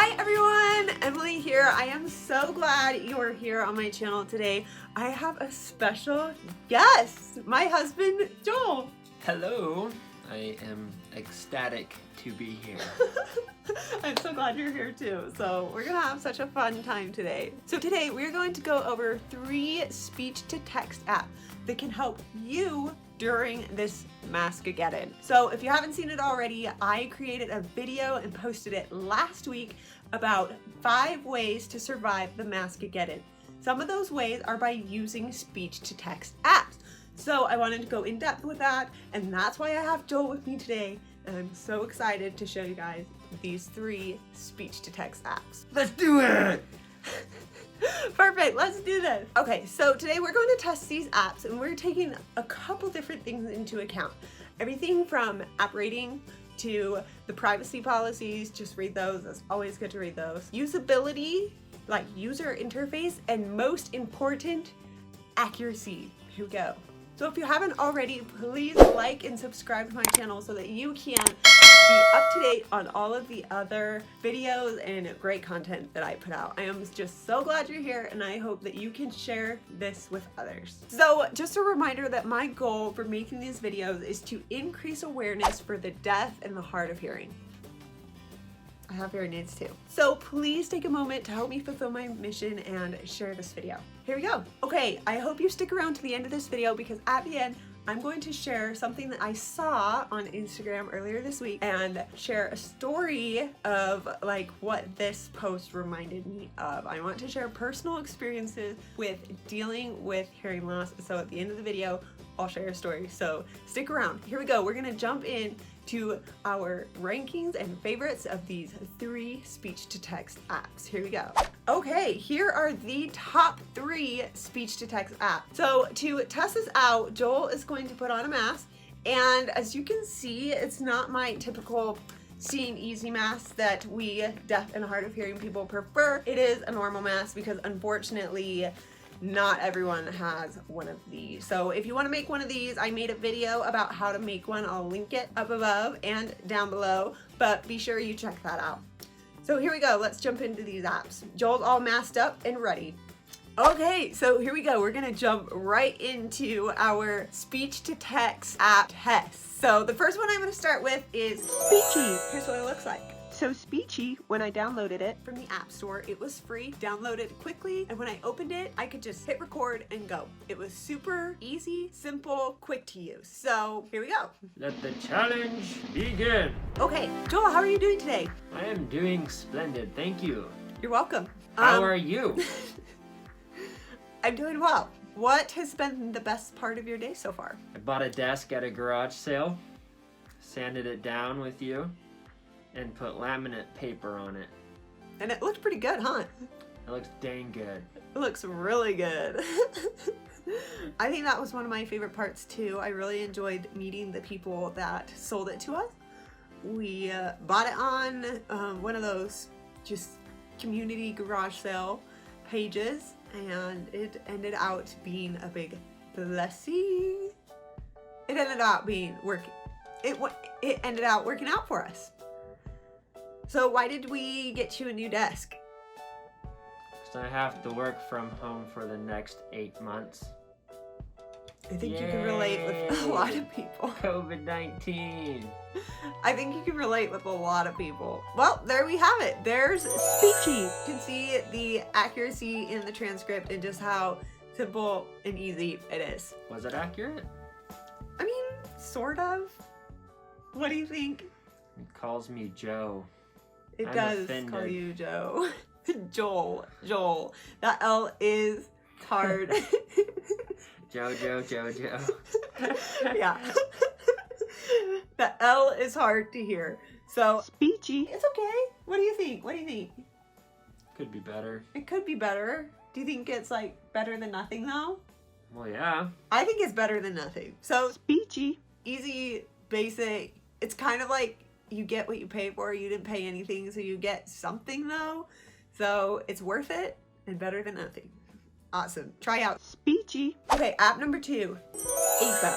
Hi everyone, Emily here. I am so glad you're here on my channel today. I have a special guest, my husband, Joel. Hello, I am ecstatic to be here. I'm so glad you're here too. So we're gonna have such a fun time today. So today we're going to go over 3 speech-to-text apps that can help you during this Maskageddon. So if you haven't seen it already, I created a video and posted it last week about 5 ways to survive the Maskageddon. Some of those ways are by using speech-to-text apps. So I wanted to go in depth with that, and that's why I have Joel with me today. And I'm so excited to show you guys these 3 speech-to-text apps. Let's do it! Perfect, let's do this. Okay, so today we're going to test these apps and we're taking a couple different things into account. Everything from app rating to the privacy policies, just read those, it's always good to read those. Usability, like user interface, and most important, accuracy. Here we go. So if you haven't already, please like and subscribe to my channel so that you can be up to date on all of the other videos and great content that I put out. I am just so glad you're here, and I hope that you can share this with others. So just a reminder that my goal for making these videos is to increase awareness for the deaf and the hard of hearing. I have hearing aids too. So please take a moment to help me fulfill my mission and share this video. Here we go. Okay, I hope you stick around to the end of this video because at the end, I'm going to share something that I saw on Instagram earlier this week and share a story of like what this post reminded me of. I want to share personal experiences with dealing with hearing loss. So at the end of the video, I'll share a story. So stick around. Here we go. We're gonna jump in to our rankings and favorites of these 3 speech-to-text apps. Here we go. Okay, here are the top 3 speech-to-text apps. So to test this out, Joel is going to put on a mask, and as you can see, it's not my typical SpeechEasy mask that we deaf and hard of hearing people prefer. It is a normal mask because unfortunately, not everyone has one of these. So if you want to make one of these, I made a video about how to make one. I'll link it up above and down below, but be sure you check that out. So here we go. Let's jump into these apps. Joel's all masked up and ready. Okay, so here we go. We're gonna jump right into our speech-to-text app test. So the first one I'm gonna start with is Speechy. Here's what it looks like. So Speechy, when I downloaded it from the App Store, it was free, downloaded quickly, and when I opened it, I could just hit record and go. It was super easy, simple, quick to use. So here we go. Let the challenge begin. Okay, Joel, how are you doing today? I am doing splendid, thank you. You're welcome. How are you? I'm doing well. What has been the best part of your day so far? I bought a desk at a garage sale, sanded it down with you, and put laminate paper on it. And it looked pretty good, huh? It looks dang good. It looks really good. I think that was one of my favorite parts too. I really enjoyed meeting the people that sold it to us. We bought it on one of those just community garage sale pages, and it ended out being a big blessing. It ended up being it ended out working out for us. So why did we get you a new desk? Because I have to work from home for the next 8 months. I think you can relate with a lot of people. COVID-19. I think you can relate with a lot of people. Well, there we have it. There's Speechy. You can see the accuracy in the transcript and just how simple and easy it is. Was it accurate? I mean, sort of. What do you think? It calls me Joe. It I'm does offended. call you Joe. Joel. That L is hard. Joe. Yeah. The L is hard to hear. So Speechy. It's okay. What do you think? Could be better. It could be better. Do you think it's like better than nothing though? Well, yeah. I think it's better than nothing. So Speechy. Easy, basic. It's kind of like you get what you pay for. You didn't pay anything, so you get something though. So it's worth it and better than nothing. Awesome. Try out Speechy. Okay, app number 2, Ava.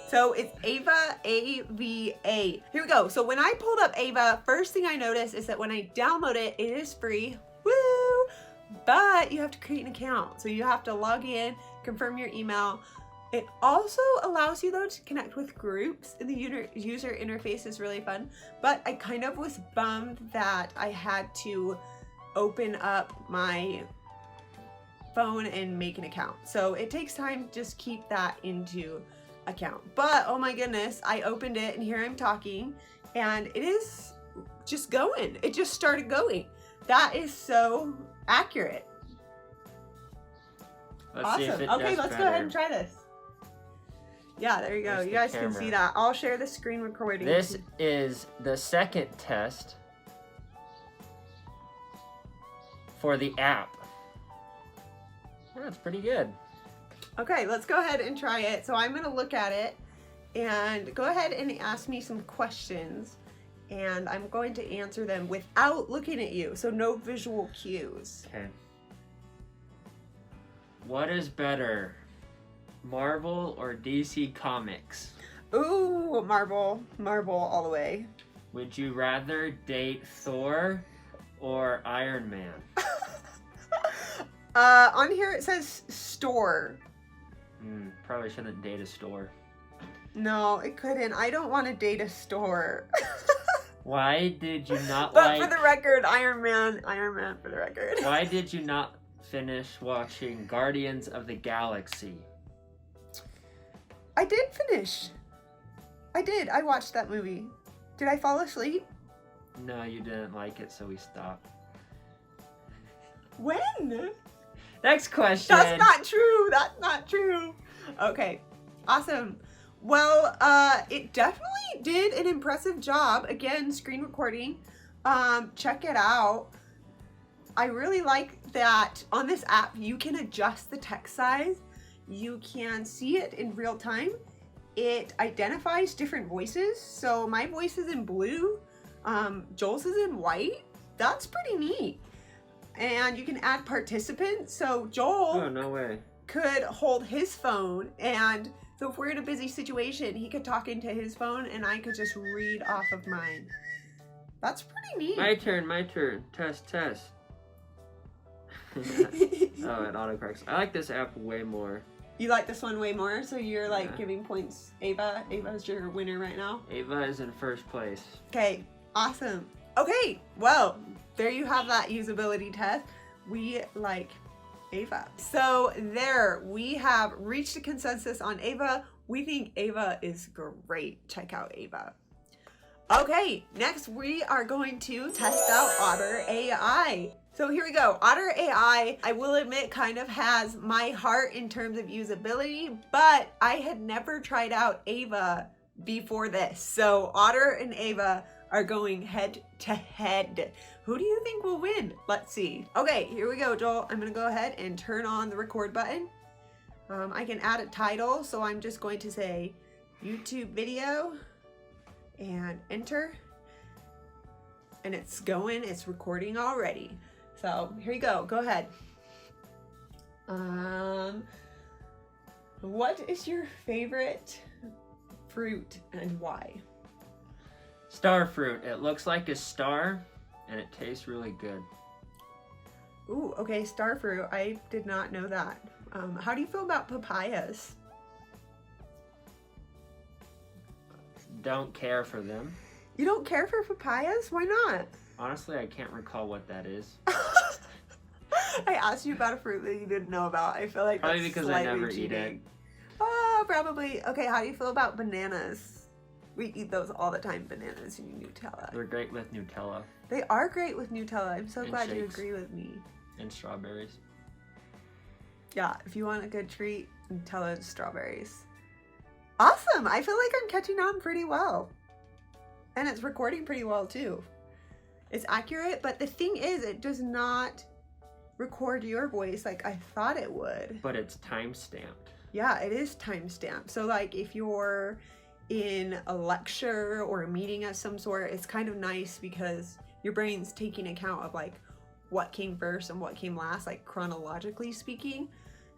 So it's Ava, A-V-A. Here we go. So when I pulled up Ava, first thing I noticed is that when I download it, it is free. Woo! But you have to create an account. So you have to log in, confirm your email. It also allows you though to connect with groups, and the user interface is really fun. But I kind of was bummed that I had to open up my phone and make an account. So it takes time to just keep that into account. But oh my goodness, I opened it and here I'm talking and it is just going. It just started going. That is so accurate. Awesome. Okay, let's go ahead and try this. Yeah, there you go. You guys can see that. I'll share the screen recording. This is the second test for the app. That's pretty good. Okay, let's go ahead and try it. So I'm gonna look at it and go ahead and ask me some questions and I'm going to answer them without looking at you. So no visual cues. Okay. What is better, Marvel or DC Comics? Ooh, Marvel all the way. Would you rather date Thor or Iron Man? On here it says store. Probably shouldn't date a store. No, it couldn't. I don't want to date a store. Why did you not But for the record, Iron Man for the record. Why did you not finish watching Guardians of the Galaxy? I did finish. I did. I watched that movie. Did I fall asleep? No, you didn't like it, so we stopped. When? Next question. That's not true. That's not true. Okay. Awesome. Well, it definitely did an impressive job. Again, screen recording. Check it out. I really like that on this app, you can adjust the text size. You can see it in real time. It identifies different voices. So my voice is in blue. Joel's is in white. That's pretty neat. And you can add participants. So Joel could hold his phone, and so if we're in a busy situation, he could talk into his phone and I could just read off of mine. That's pretty neat. My turn. Test. Oh, it autocorrects. I like this app way more. You like this one way more? So you're like giving points. Ava's your winner right now? Ava is in first place. Okay, awesome. Okay, well, there you have that usability test. We like Ava. So there, we have reached a consensus on Ava. We think Ava is great. Check out Ava. Okay, next we are going to test out Otter AI. So here we go. Otter AI, I will admit, kind of has my heart in terms of usability, but I had never tried out Ava before this. So Otter and Ava are going head to head. Who do you think will win? Let's see. Okay, here we go, Joel. I'm gonna go ahead and turn on the record button. I can add a title, so I'm just going to say YouTube video and enter. And it's going, it's recording already. So here you go, go ahead. What is your favorite fruit and why? Star fruit. It looks like a star and it tastes really good. Ooh, okay, star fruit. I did not know that. How do you feel about papayas? Don't care for them. You don't care for papayas? Why not? Honestly, I can't recall what that is. I asked you about a fruit that you didn't know about. I feel like probably that's because I never eat it. Oh, probably. Okay, how do you feel about bananas? We eat those all the time, bananas and Nutella. They're great with Nutella. They are great with Nutella. I'm so glad you agree with me. And strawberries. Yeah, if you want a good treat, Nutella and strawberries. Awesome! I feel like I'm catching on pretty well. And it's recording pretty well too. It's accurate, but the thing is, it does not record your voice like I thought it would. But it's time-stamped. Yeah, it is time-stamped. So like if you're in a lecture or a meeting of some sort, it's kind of nice because your brain's taking account of like what came first and what came last, like chronologically speaking.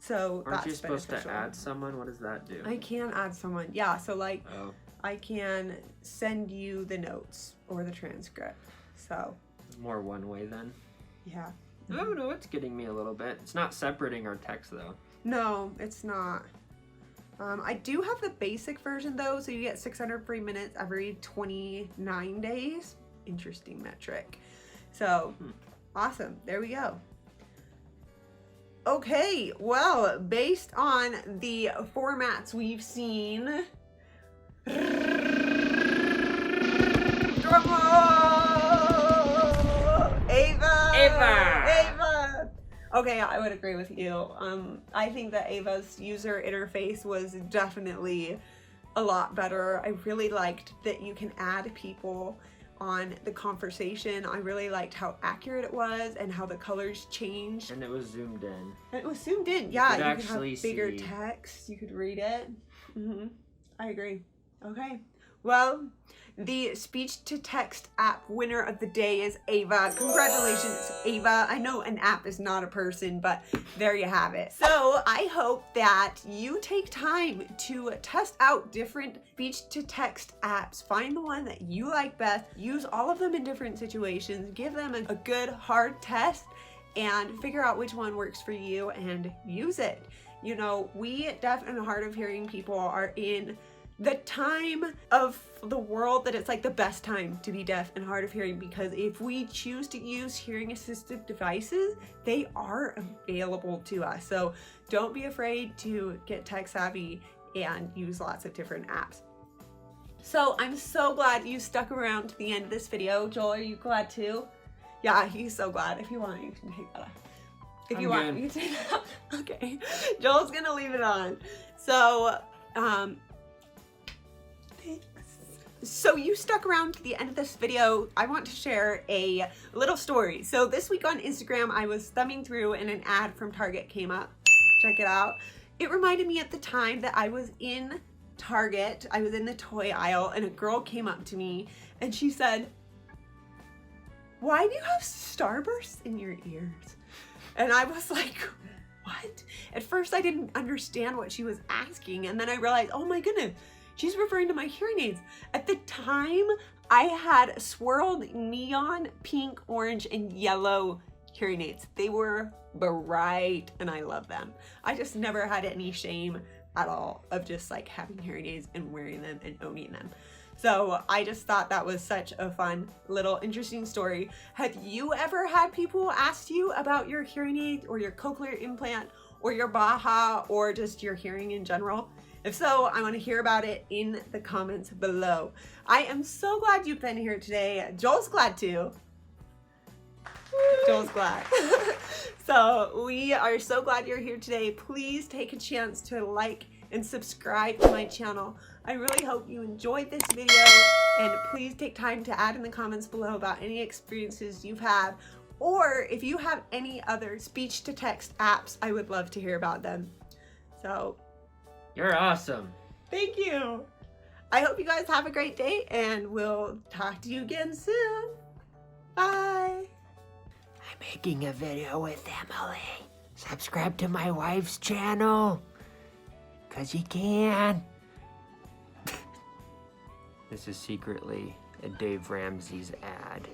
So Aren't that's you supposed beneficial. to add someone? What does that do? I can add someone. Yeah, so like Oh, I can send you the notes or the transcript. So more one way then. yeah. Oh no, it's getting me a little bit. It's not separating our text though. No, it's not. I do have the basic version though, so you get 600 free minutes every 29 days. Interesting metric. So awesome. There we go. Okay, well, based on the formats we've seen, Ava! Okay, I would agree with you. I think that Ava's user interface was definitely a lot better. I really liked that you can add people on the conversation. I really liked how accurate it was and how the colors changed. And it was zoomed in. And it was zoomed in. Yeah, could you could actually have bigger see. text. You could read it. I agree. Okay. Well, the speech-to-text app winner of the day is Ava. Congratulations, Ava. I know an app is not a person, but there you have it. So I hope that you take time to test out different speech-to-text apps. Find the one that you like best. Use all of them in different situations. Give them a good, hard test and figure out which one works for you and use it. You know, we deaf and hard of hearing people are in the time of the world that it's like the best time to be deaf and hard of hearing, because if we choose to use hearing assistive devices, they are available to us. So don't be afraid to get tech savvy and use lots of different apps. So I'm so glad you stuck around to the end of this video. Joel, are you glad too? Yeah, he's so glad. If you want, you can take that off. If you want, you can take that off. Okay. Joel's gonna leave it on. So, So you stuck around to the end of this video. I want to share a little story. So this week on Instagram, I was thumbing through and an ad from Target came up. Check it out. It reminded me at the time that I was in Target. I was in the toy aisle and a girl came up to me and she said, "Why do you have starbursts in your ears?" And I was like, what? At first I didn't understand what she was asking, and then I realized, oh my goodness, she's referring to my hearing aids. At the time, I had swirled neon, pink, orange, and yellow hearing aids. They were bright and I love them. I just never had any shame at all of just like having hearing aids and wearing them and owning them. So I just thought that was such a fun little interesting story. Have you ever had people ask you about your hearing aid or your cochlear implant or your Baha or just your hearing in general? If so, I want to hear about it in the comments below. I am so glad you've been here today. Joel's glad too. Joel's glad. So we are so glad you're here today. Please take a chance to like and subscribe to my channel. I really hope you enjoyed this video, and please take time to add in the comments below about any experiences you've had, or if you have any other speech-to-text apps, I would love to hear about them. So You're awesome. thank you. I hope you guys have a great day, and we'll talk to you again soon. Bye. I'm making a video with Emily. Subscribe to my wife's channel, 'cause you can. This is secretly a Dave Ramsey's ad.